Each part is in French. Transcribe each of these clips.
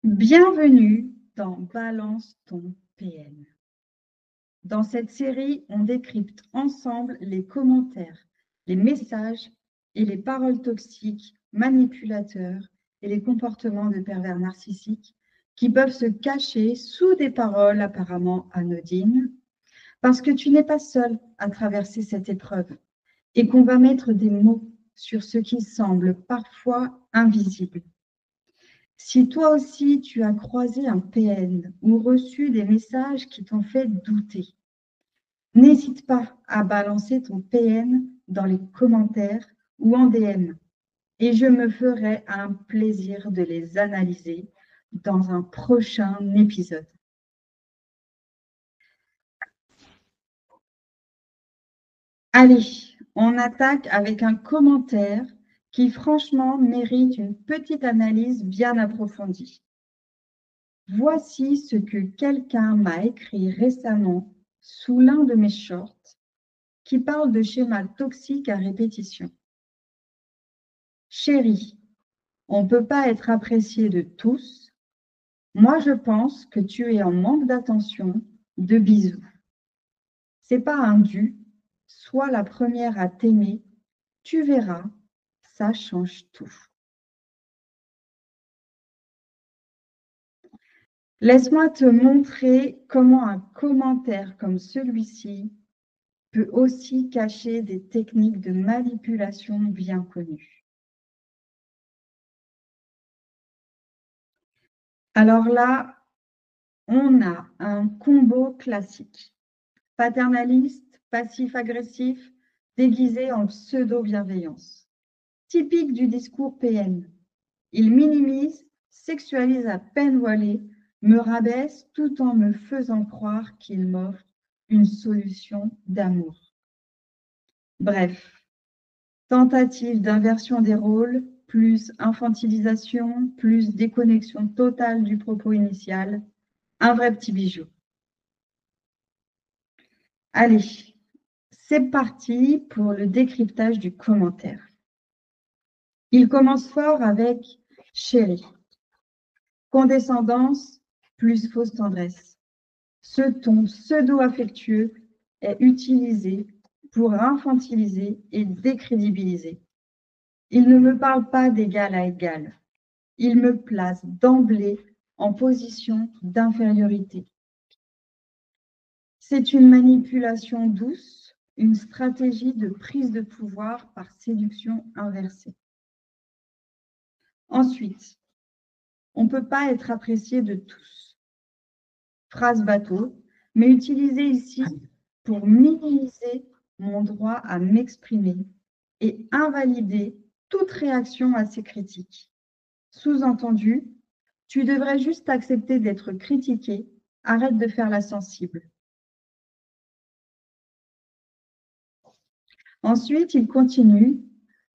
Bienvenue dans Balance ton PN. Dans cette série, on décrypte ensemble les commentaires, les messages et les paroles toxiques, manipulateurs et les comportements de pervers narcissiques qui peuvent se cacher sous des paroles apparemment anodines, parce que tu n'es pas seul à traverser cette épreuve et qu'on va mettre des mots sur ce qui semble parfois invisible. Si toi aussi tu as croisé un PN ou reçu des messages qui t'ont fait douter, n'hésite pas à balancer ton PN dans les commentaires ou en DM et je me ferai un plaisir de les analyser dans un prochain épisode. Allez, on attaque avec un commentaire qui franchement mérite une petite analyse bien approfondie. Voici ce que quelqu'un m'a écrit récemment sous l'un de mes shorts qui parle de schémas toxiques à répétition. Chérie, on ne peut pas être apprécié de tous. Moi, je pense que tu es en manque d'attention, de bisous. C'est pas un dû, sois la première à t'aimer. Tu verras, ça change tout. Laisse-moi te montrer comment un commentaire comme celui-ci peut aussi cacher des techniques de manipulation bien connues. Alors là, on a un combo classique. Paternaliste, passif-agressif, déguisé en pseudo-bienveillance. Typique du discours PN. Il minimise, sexualise à peine voilée, me rabaisse tout en me faisant croire qu'il m'offre une solution d'amour. Bref, tentative d'inversion des rôles, plus infantilisation, plus déconnexion totale du propos initial, un vrai petit bijou. Allez, c'est parti pour le décryptage du commentaire. Il commence fort avec « chérie ». Condescendance plus fausse tendresse. Ce ton pseudo-affectueux est utilisé pour infantiliser et décrédibiliser. Il ne me parle pas d'égal à égal. Il me place d'emblée en position d'infériorité. C'est une manipulation douce, une stratégie de prise de pouvoir par séduction inversée. Ensuite, on ne peut pas être apprécié de tous. Phrase bateau, mais utilisée ici pour minimiser mon droit à m'exprimer et invalider toute réaction à ces critiques. Sous-entendu, tu devrais juste accepter d'être critiqué, arrête de faire la sensible. Ensuite, il continue.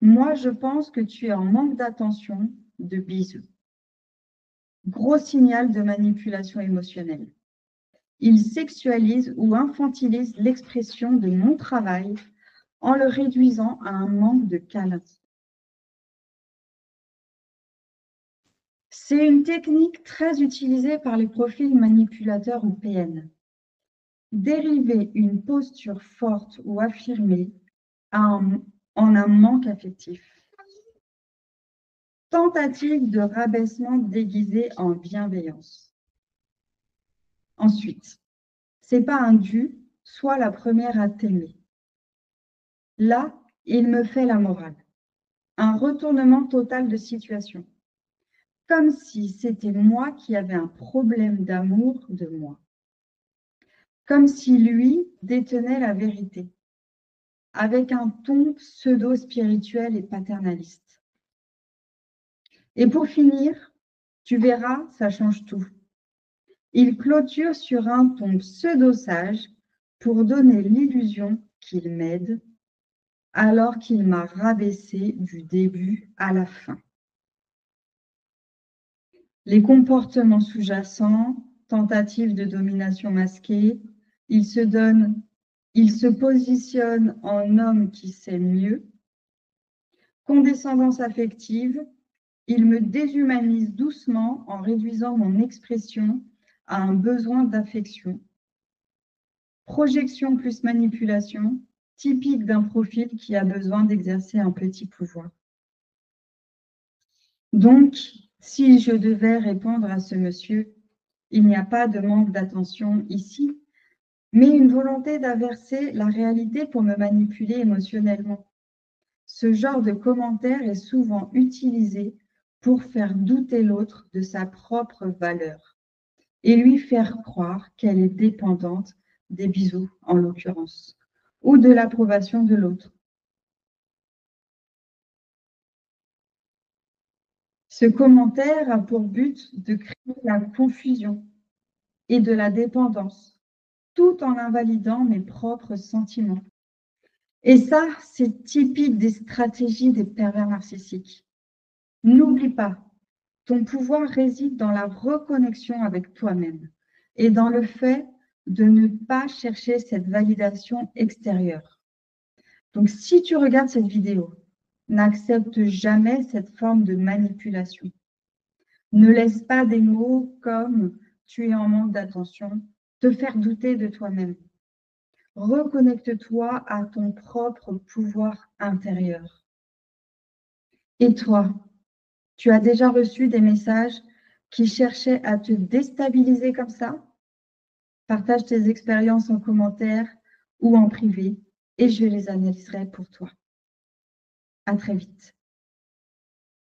Moi, je pense que tu es en manque d'attention, de bisous. Gros signal de manipulation émotionnelle. Il sexualise ou infantilise l'expression de mon travail en le réduisant à un manque de câlin. C'est une technique très utilisée par les profils manipulateurs ou PN. Dériver une posture forte ou affirmée en un manque affectif. Tentative de rabaissement déguisé en bienveillance. Ensuite, c'est pas un dû, sois la première à t'aimer. Là, il me fait la morale. Un retournement total de situation. Comme si c'était moi qui avais un problème d'amour de moi. Comme si lui détenait la vérité. Avec un ton pseudo-spirituel et paternaliste. Et pour finir, tu verras, ça change tout. Il clôture sur un ton pseudo-sage pour donner l'illusion qu'il m'aide, alors qu'il m'a rabaissé du début à la fin. Les comportements sous-jacents, tentatives de domination masquée, il se positionne en homme qui sait mieux, condescendance affective, Il me déshumanise doucement en réduisant mon expression à un besoin d'affection. Projection plus manipulation, typique d'un profil qui a besoin d'exercer un petit pouvoir. Donc, si je devais répondre à ce monsieur, il n'y a pas de manque d'attention ici, mais une volonté d'inverser la réalité pour me manipuler émotionnellement. Ce genre de commentaire est souvent utilisé pour faire douter l'autre de sa propre valeur et lui faire croire qu'elle est dépendante des bisous, en l'occurrence, ou de l'approbation de l'autre. Ce commentaire a pour but de créer la confusion et de la dépendance, tout en invalidant mes propres sentiments. Et ça, c'est typique des stratégies des pervers narcissiques. N'oublie pas, ton pouvoir réside dans la reconnexion avec toi-même et dans le fait de ne pas chercher cette validation extérieure. Donc, si tu regardes cette vidéo, n'accepte jamais cette forme de manipulation. Ne laisse pas des mots comme « tu es en manque d'attention » te faire douter de toi-même. Reconnecte-toi à ton propre pouvoir intérieur. Et toi, tu as déjà reçu des messages qui cherchaient à te déstabiliser comme ça? Partage tes expériences en commentaire ou en privé et je les analyserai pour toi. À très vite.